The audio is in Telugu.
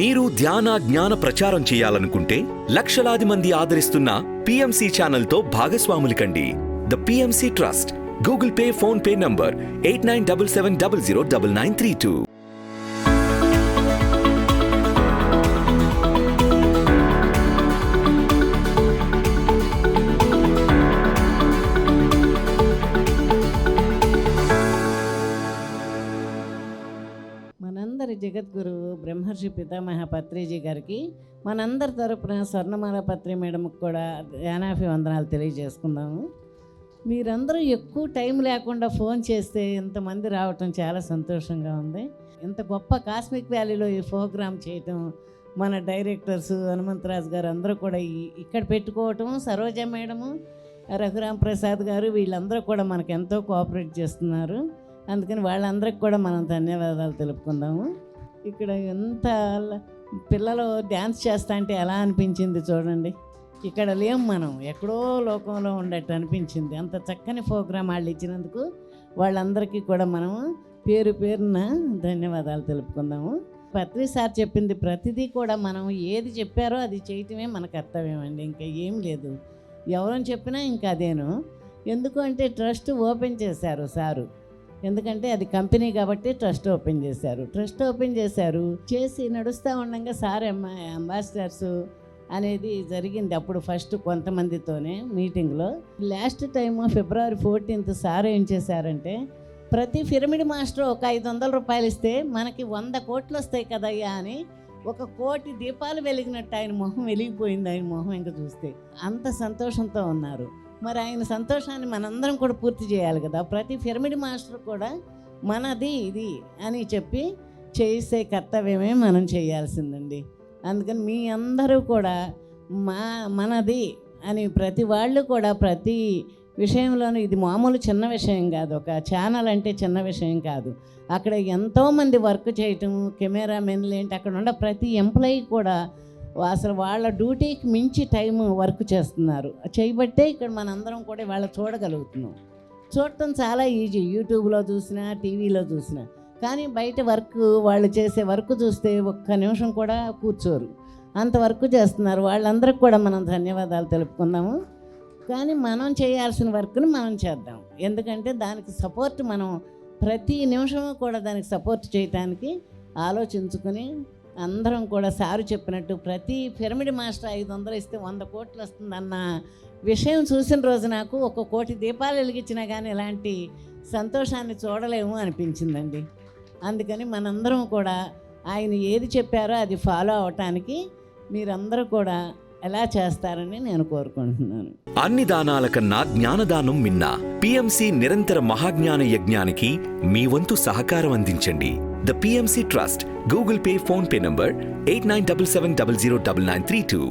మీరు ధ్యాన జ్ఞాన ప్రచారం చేయాలనుకుంటే లక్షలాది మంది ఆదరిస్తున్న PMC ఛానల్తో భాగస్వాములు కండి. The PMC trust. Google pay, phone pay number 8977009932. మనందరి జగద్గురు బ్రహ్మర్షి పితామహ పత్రిజీ గారికి మనందరి తరపున స్వర్ణమాల పత్రి మేడంకి కూడా ధ్యానాఫీ వందనాలు తెలియజేసుకుందాము. మీరందరూ ఎక్కువ టైం లేకుండా ఫోన్ చేస్తే ఇంతమంది రావటం చాలా సంతోషంగా ఉంది. ఇంత గొప్ప కాస్మిక్ వ్యాలీలో ఈ ప్రోగ్రామ్ చేయటం మన డైరెక్టర్స్ హనుమంతరాజు గారు అందరూ కూడా ఇక్కడ పెట్టుకోవటం, సరోజ మేడము, రఘురామ్ ప్రసాద్ గారు వీళ్ళందరూ కూడా మనకు ఎంతో కోఆపరేట్ చేస్తున్నారు. అందుకని వాళ్ళందరికి కూడా మనం ధన్యవాదాలు తెలుపుకుందాము. ఇక్కడ ఎంత పిల్లలు డ్యాన్స్ చేస్తా అంటే ఎలా అనిపించింది చూడండి. ఇక్కడ లేము, మనం ఎక్కడో లోకంలో ఉండేట్టు అనిపించింది. అంత చక్కని ప్రోగ్రాం వాళ్ళు ఇచ్చినందుకు వాళ్ళందరికీ కూడా మనము పేరు పేరున ధన్యవాదాలు తెలుపుకుందాము. పత్రి సార్ చెప్పింది ప్రతిదీ కూడా మనం ఏది చెప్పారో అది చేయటమే మన కర్తవ్యం అండి, ఇంకా ఏం లేదు. ఎవరని చెప్పినా ఇంకా అదేను. ఎందుకు అంటే ట్రస్ట్ ఓపెన్ చేశారు సారు, ఎందుకంటే అది కంపెనీ కాబట్టి ట్రస్ట్ ఓపెన్ చేశారు. చేసి నడుస్తూ ఉండగా సార్ అంబాసిడర్స్ అనేది జరిగింది. అప్పుడు ఫస్ట్ కొంతమందితోనే మీటింగ్లో. Last time February 14th sir ఏం చేశారంటే, ప్రతి పిరమిడ్ మాస్టర్ ఒక 500 రూపాయలు ఇస్తే మనకి 100 కోట్లు వస్తాయి కదయ్యా అని 1 కోటి దీపాలు వెలిగినట్టు ఆయన మొహం వెలిగిపోయింది. ఆయన మొహం ఇంకా చూస్తే అంత సంతోషంతో ఉన్నారు. మరి ఆయన సంతోషాన్ని మనందరం కూడా పూర్తి చేయాలి కదా. ప్రతి పిరమిడ్ మాస్టర్ కూడా మనది ఇది అని చెప్పి చేసే కర్తవ్యమే మనం చేయాల్సిందండి. అందుకని మీ అందరూ కూడా మనది అని ప్రతి వాళ్ళు కూడా ప్రతి విషయంలోనూ, ఇది మామూలు చిన్న విషయం కాదు, ఒక ఛానల్ అంటే చిన్న విషయం కాదు. అక్కడ ఎంతోమంది వర్క్ చేయటం, కెమెరామెన్లు ఏంటి, అక్కడ ఉన్న ప్రతి ఎంప్లాయీ కూడా అసలు వాళ్ళ డ్యూటీకి మించి టైం వర్క్ చేస్తున్నారు. చేయబట్టే ఇక్కడ మనందరం కూడా వాళ్ళ చూడగలుగుతున్నాం. చూడటం చాలా ఈజీ, యూట్యూబ్లో చూసినా టీవీలో చూసినా. కానీ బయట వర్క్, వాళ్ళు చేసే వర్క్ చూస్తే ఒక్క నిమిషం కూడా కూర్చోరు, అంత వర్క్ చేస్తున్నారు. వాళ్ళందరికీ కూడా మనం ధన్యవాదాలు తెలుపుకుందాము. కానీ మనం చేయాల్సిన వర్క్ని మనం చేద్దాం, ఎందుకంటే దానికి సపోర్ట్ మనం ప్రతి నిమిషము కూడా దానికి సపోర్ట్ చేయటానికి ఆలోచించుకొని అందరం కూడా సారు చెప్పినట్టు ప్రతి పిరమిడ్ మాస్టర్ 500 ఇస్తే 100 కోట్లు వస్తుందన్న విషయం చూసిన రోజు నాకు 1 కోటి దీపాలు వెలిగించినా కానీ ఇలాంటి సంతోషాన్ని చూడలేము అనిపించిందండి. అందుకని మనందరం కూడా ఆయన ఏది చెప్పారో అది ఫాలో అవటానికి మీరందరూ కూడా ఎలా చేస్తారని నేను కోరుకుంటున్నాను. అన్ని దానాల కన్నా జ్ఞానదానం మిన్న. PMC నిరంతర మహాజ్ఞాన యజ్ఞానికి మీ వంతు సహకారం అందించండి. The PMC trust. Google pay, phone pay number 8977009932.